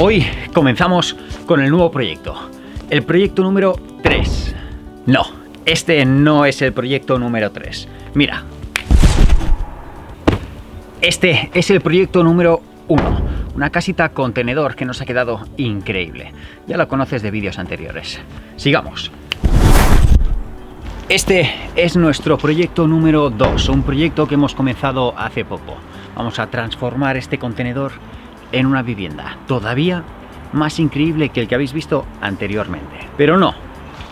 Hoy comenzamos con el nuevo proyecto, el proyecto número 3. No, este no es el proyecto número 3. Mira, este es el proyecto número 1, una casita contenedor que nos ha quedado increíble. Ya lo conoces de vídeos anteriores. Sigamos. Este es nuestro proyecto número 2, un proyecto que hemos comenzado hace poco. Vamos a transformar este contenedor en una vivienda todavía más increíble que el que habéis visto anteriormente. Pero no,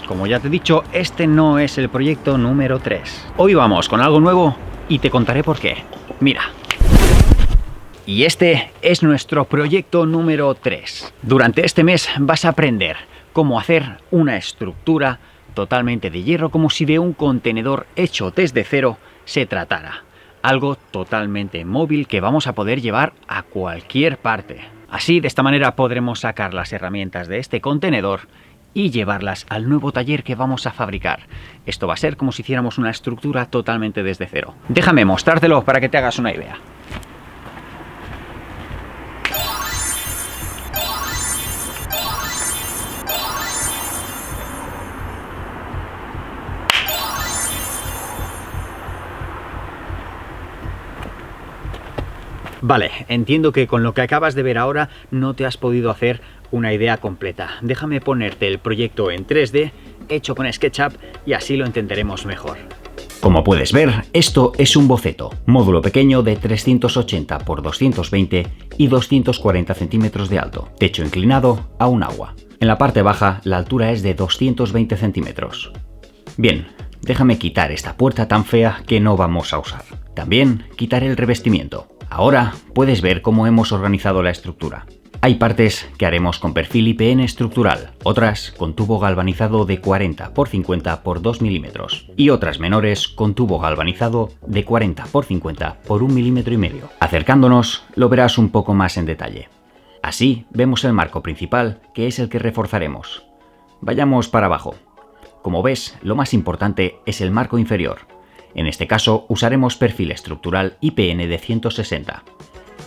como ya te he dicho, este no es el proyecto número 3. Hoy vamos con algo nuevo y te contaré por qué. Mira. Y este es nuestro proyecto número 3. Durante este mes vas a aprender cómo hacer una estructura totalmente de hierro, como si de un contenedor hecho desde cero se tratara. Algo totalmente móvil que vamos a poder llevar a cualquier parte. Así, de esta manera podremos sacar las herramientas de este contenedor y llevarlas al nuevo taller que vamos a fabricar. Esto va a ser como si hiciéramos una estructura totalmente desde cero. Déjame mostrártelo para que te hagas una idea. Vale, entiendo que con lo que acabas de ver ahora no te has podido hacer una idea completa. Déjame ponerte el proyecto en 3D, hecho con SketchUp, y así lo entenderemos mejor. Como puedes ver, esto es un boceto, módulo pequeño de 380 x 220 y 240 centímetros de alto, techo inclinado a un agua. En la parte baja, la altura es de 220 centímetros. Bien, déjame quitar esta puerta tan fea que no vamos a usar. También quitaré el revestimiento. Ahora puedes ver cómo hemos organizado la estructura. Hay partes que haremos con perfil IPN estructural, otras con tubo galvanizado de 40 x 50 x 2 milímetros y otras menores con tubo galvanizado de 40 x 50 x 1,5 milímetros. Acercándonos lo verás un poco más en detalle. Así vemos el marco principal, que es el que reforzaremos. Vayamos para abajo. Como ves, lo más importante es el marco inferior. En este caso usaremos perfil estructural IPN de 160.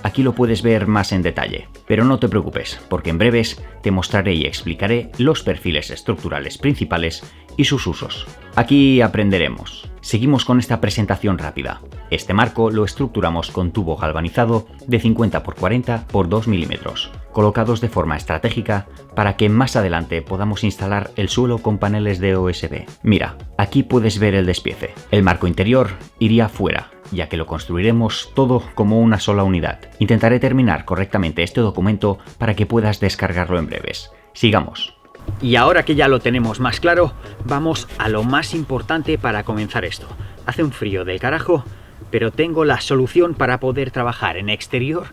Aquí lo puedes ver más en detalle, pero no te preocupes, porque en breves te mostraré y explicaré los perfiles estructurales principales y sus usos. Aquí aprenderemos. Seguimos con esta presentación rápida. Este marco lo estructuramos con tubo galvanizado de 50 x 40 x 2 milímetros, colocados de forma estratégica para que más adelante podamos instalar el suelo con paneles de OSB. Mira, aquí puedes ver el despiece. El marco interior iría fuera, ya que lo construiremos todo como una sola unidad. Intentaré terminar correctamente este documento para que puedas descargarlo en breves. Sigamos. Y ahora que ya lo tenemos más claro, vamos a lo más importante para comenzar esto. Hace un frío del carajo, pero tengo la solución para poder trabajar en exterior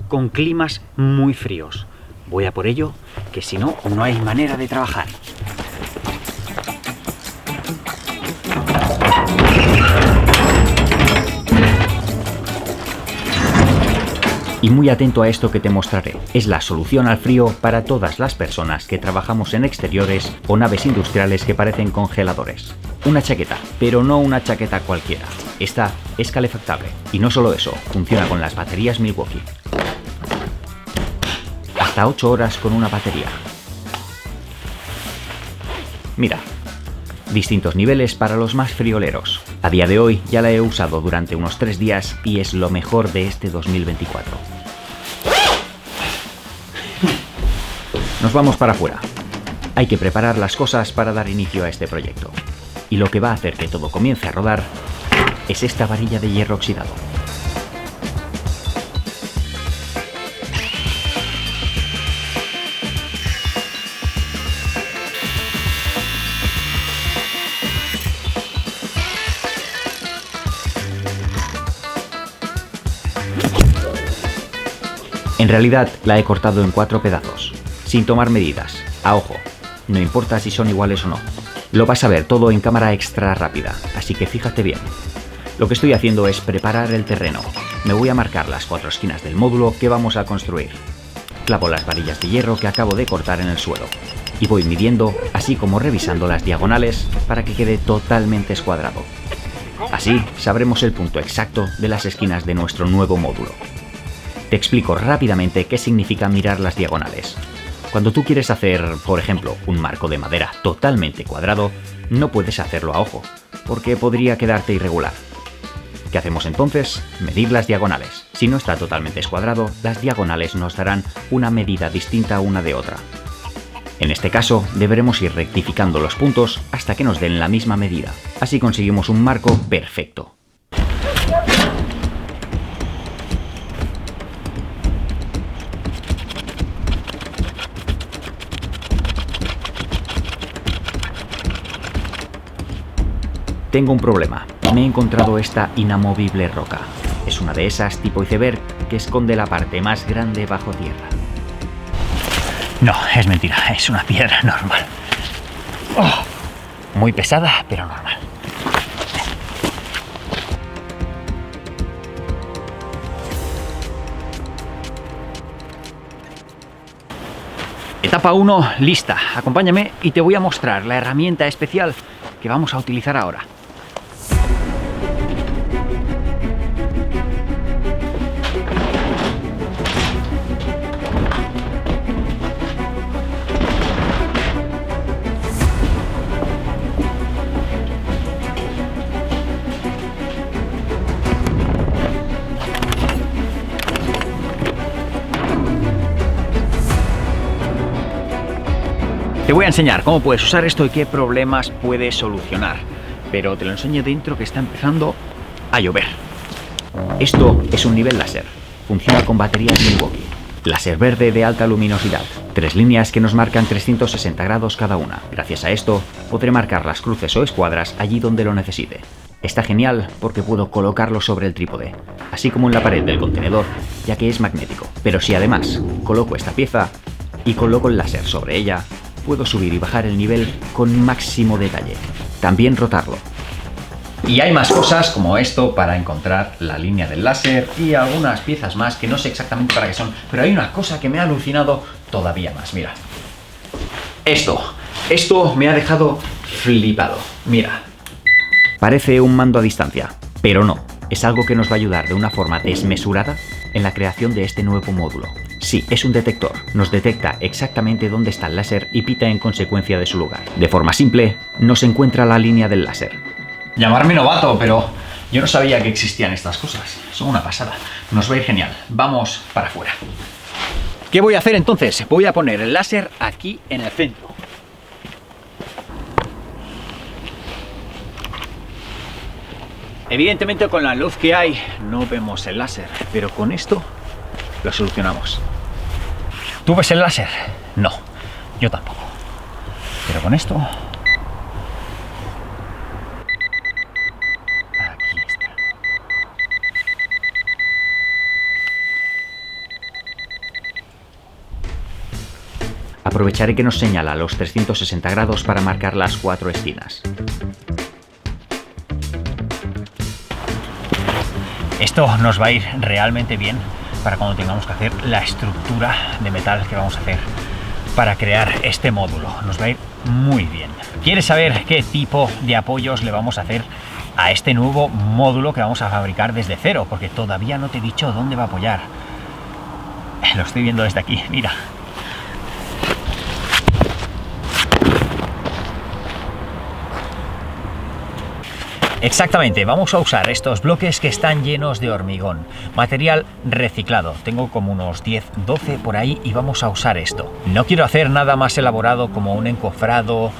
con climas muy fríos. Voy a por ello, que si no, no hay manera de trabajar. Y muy atento a esto que te mostraré. Es la solución al frío para todas las personas que trabajamos en exteriores o naves industriales que parecen congeladores. Una chaqueta, pero no una chaqueta cualquiera. Esta es calefactable. Y no solo eso, funciona con las baterías Milwaukee. Hasta 8 horas con una batería. Mira, distintos niveles para los más frioleros. A día de hoy ya la he usado durante unos 3 días y es lo mejor de este 2024. Nos vamos para afuera. Hay que preparar las cosas para dar inicio a este proyecto. Y lo que va a hacer que todo comience a rodar es esta varilla de hierro oxidado. En realidad la he cortado en 4 pedazos, sin tomar medidas, a ojo, no importa si son iguales o no. Lo vas a ver todo en cámara extra rápida, así que fíjate bien. Lo que estoy haciendo es preparar el terreno. Me voy a marcar las 4 esquinas del módulo que vamos a construir. Clavo las varillas de hierro que acabo de cortar en el suelo y voy midiendo, así como revisando las diagonales para que quede totalmente escuadrado. Así sabremos el punto exacto de las esquinas de nuestro nuevo módulo. Te explico rápidamente qué significa mirar las diagonales. Cuando tú quieres hacer, por ejemplo, un marco de madera totalmente cuadrado, no puedes hacerlo a ojo, porque podría quedarte irregular. ¿Qué hacemos entonces? Medir las diagonales. Si no está totalmente escuadrado, las diagonales nos darán una medida distinta una de otra. En este caso, deberemos ir rectificando los puntos hasta que nos den la misma medida. Así conseguimos un marco perfecto. Tengo un problema. Me he encontrado esta inamovible roca. Es una de esas tipo iceberg que esconde la parte más grande bajo tierra. No, es mentira. Es una piedra normal. Oh, muy pesada, pero normal. Etapa 1 lista. Acompáñame y te voy a mostrar la herramienta especial que vamos a utilizar ahora. Te voy a enseñar cómo puedes usar esto y qué problemas puedes solucionar, pero te lo enseño dentro que está empezando a llover. Esto es un nivel láser, funciona con baterías Milwaukee, láser verde de alta luminosidad, 3 líneas que nos marcan 360 grados cada una. Gracias a esto podré marcar las cruces o escuadras allí donde lo necesite. Está genial porque puedo colocarlo sobre el trípode, así como en la pared del contenedor, ya que es magnético. Pero si además coloco esta pieza y coloco el láser sobre ella, puedo subir y bajar el nivel con máximo detalle. También rotarlo. Y hay más cosas como esto para encontrar la línea del láser y algunas piezas más que no sé exactamente para qué son, pero hay una cosa que me ha alucinado todavía más. Mira. Esto me ha dejado flipado. Mira. Parece un mando a distancia, pero no. Es algo que nos va a ayudar de una forma desmesurada en la creación de este nuevo módulo. Sí, es un detector. Nos detecta exactamente dónde está el láser y pita en consecuencia de su lugar. De forma simple, nos encuentra la línea del láser. Llamarme novato, pero yo no sabía que existían estas cosas. Son una pasada. Nos va a ir genial. Vamos para afuera. ¿Qué voy a hacer entonces? Voy a poner el láser aquí en el centro. Evidentemente con la luz que hay no vemos el láser, pero con esto lo solucionamos. ¿Tú ves el láser? No, yo tampoco. Pero con esto... Aquí está. Aprovecharé que nos señala los 360 grados para marcar las 4 esquinas. Esto nos va a ir realmente bien para cuando tengamos que hacer la estructura de metal que vamos a hacer para crear este módulo. Nos va a ir muy bien. ¿Quieres saber qué tipo de apoyos le vamos a hacer a este nuevo módulo que vamos a fabricar desde cero? Porque todavía no te he dicho dónde va a apoyar. Lo estoy viendo desde aquí, mira. Exactamente, vamos a usar estos bloques que están llenos de hormigón, material reciclado. Tengo como unos 10, 12 por ahí y vamos a usar esto. No quiero hacer nada más elaborado como un encofrado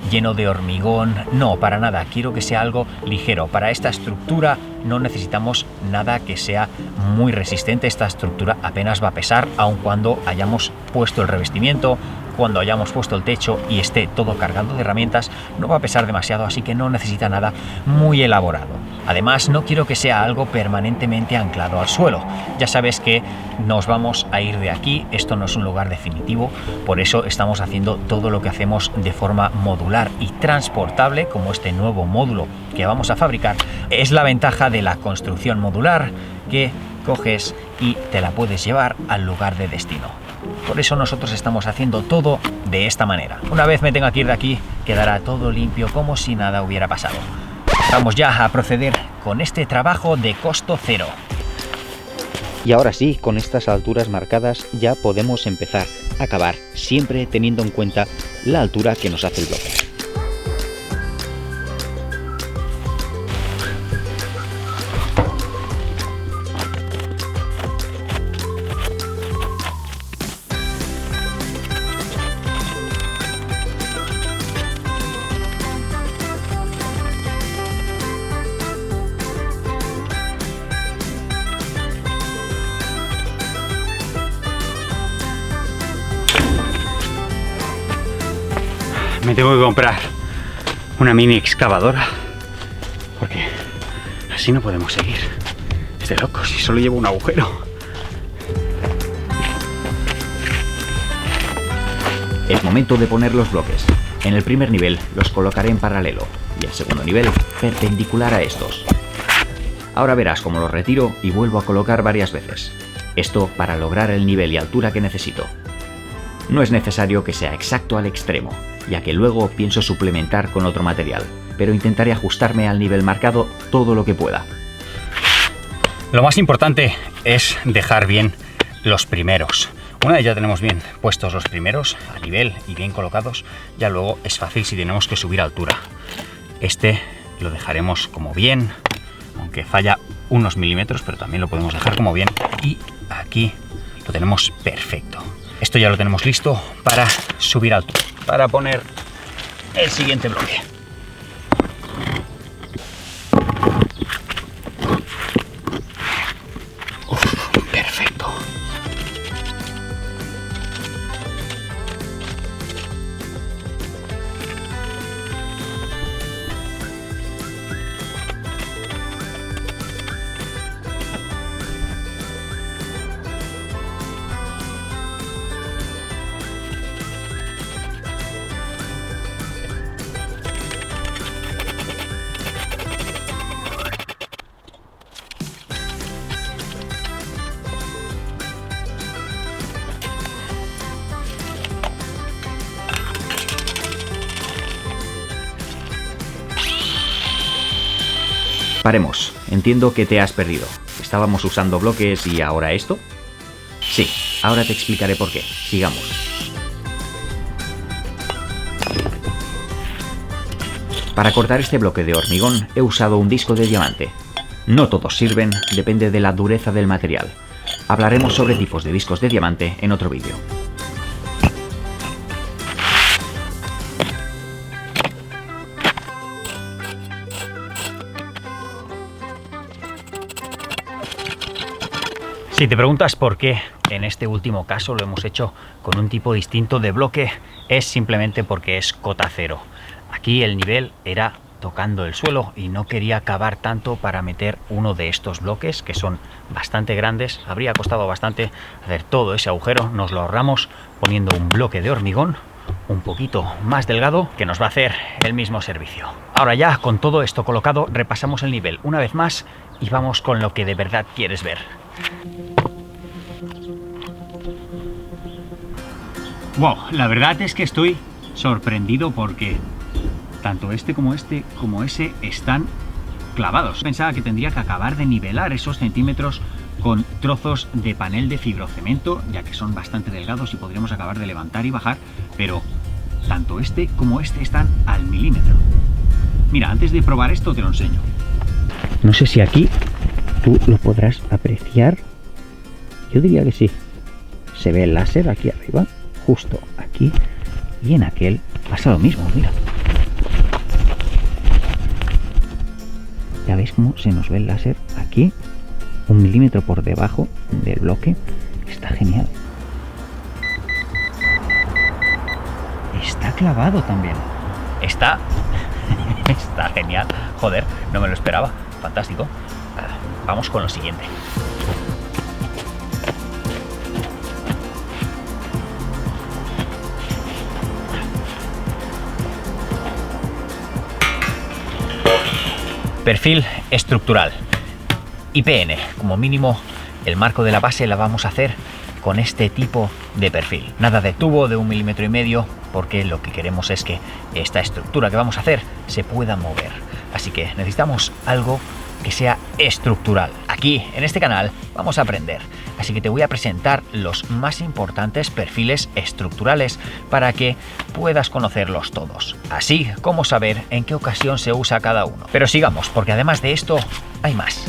lleno de hormigón, no, para nada. Quiero que sea algo ligero. Para esta estructura no necesitamos nada que sea muy resistente. Esta estructura apenas va a pesar, aun cuando hayamos puesto el revestimiento, cuando hayamos puesto el techo y esté todo cargado de herramientas, no va a pesar demasiado, así que no necesita nada muy elaborado. Además, no quiero que sea algo permanentemente anclado al suelo. Ya sabes que nos vamos a ir de aquí, esto no es un lugar definitivo, por eso estamos haciendo todo lo que hacemos de forma modular y transportable, como este nuevo módulo que vamos a fabricar. Es la ventaja de la construcción modular, que coges y te la puedes llevar al lugar de destino. Por eso nosotros estamos haciendo todo de esta manera. Una vez me tenga que ir de aquí, quedará todo limpio como si nada hubiera pasado. Vamos ya a proceder con este trabajo de costo cero. Y ahora sí, con estas alturas marcadas ya podemos empezar a cavar, siempre teniendo en cuenta la altura que nos hace el bloque. Me tengo que comprar una mini excavadora porque así no podemos seguir. Es de locos, si solo llevo un agujero. Es momento de poner los bloques. En el primer nivel los colocaré en paralelo y el segundo nivel perpendicular a estos. Ahora verás cómo los retiro y vuelvo a colocar varias veces. Esto para lograr el nivel y altura que necesito. No es necesario que sea exacto al extremo, ya que luego pienso suplementar con otro material, pero intentaré ajustarme al nivel marcado todo lo que pueda. Lo más importante es dejar bien los primeros. Una vez ya tenemos bien puestos los primeros a nivel y bien colocados, ya luego es fácil si tenemos que subir altura. Este lo dejaremos como bien, aunque falla unos milímetros, pero también lo podemos dejar como bien. Y aquí lo tenemos perfecto. Esto ya lo tenemos listo para subir altura, para poner el siguiente bloque. Perfecto. Paremos, entiendo que te has perdido. ¿Estábamos usando bloques y ahora esto? Sí, ahora te explicaré por qué. Sigamos. Para cortar este bloque de hormigón he usado un disco de diamante. No todos sirven, depende de la dureza del material. Hablaremos sobre tipos de discos de diamante en otro vídeo. Si te preguntas por qué en este último caso lo hemos hecho con un tipo distinto de bloque, es simplemente porque es cota cero. Aquí el nivel era tocando el suelo y no quería cavar tanto para meter uno de estos bloques que son bastante grandes. Habría costado bastante hacer todo ese agujero. Nos lo ahorramos poniendo un bloque de hormigón un poquito más delgado que nos va a hacer el mismo servicio. Ahora ya con todo esto colocado repasamos el nivel una vez más y vamos con lo que de verdad quieres ver. Wow, la verdad es que estoy sorprendido porque tanto este como ese están clavados. Pensaba que tendría que acabar de nivelar esos centímetros con trozos de panel de fibrocemento, ya que son bastante delgados y podríamos acabar de levantar y bajar, pero tanto este como este están al milímetro. Mira, antes de probar esto te lo enseño. No sé si aquí tú lo podrás apreciar. Yo diría que sí. Se ve el láser aquí arriba, justo aquí, y en aquel pasa lo mismo, mira. Ya veis cómo se nos ve el láser aquí, 1 milímetro por debajo del bloque. Está genial. Está clavado también. Está genial. Joder, no me lo esperaba. Fantástico. Vamos con lo siguiente. Perfil estructural. IPN, como mínimo, el marco de la base la vamos a hacer con este tipo de perfil. Nada de tubo de 1,5 milímetros, porque lo que queremos es que esta estructura que vamos a hacer se pueda mover. Así que necesitamos algo que sea estructural. Aquí, en este canal, vamos a aprender. Así que te voy a presentar los más importantes perfiles estructurales para que puedas conocerlos todos, así como saber en qué ocasión se usa cada uno. Pero sigamos, porque además de esto, hay más.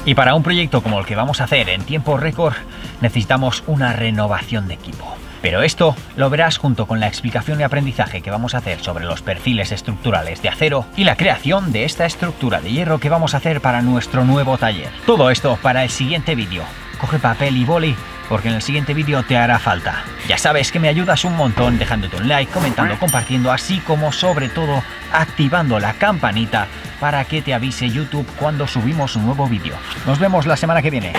Y para un proyecto como el que vamos a hacer en tiempo récord, necesitamos una renovación de equipo. Pero esto lo verás junto con la explicación y aprendizaje que vamos a hacer sobre los perfiles estructurales de acero y la creación de esta estructura de hierro que vamos a hacer para nuestro nuevo taller. Todo esto para el siguiente vídeo. Coge papel y boli, porque en el siguiente vídeo te hará falta. Ya sabes que me ayudas un montón dejándote un like, comentando, compartiendo, así como sobre todo activando la campanita para que te avise YouTube cuando subimos un nuevo vídeo. Nos vemos la semana que viene.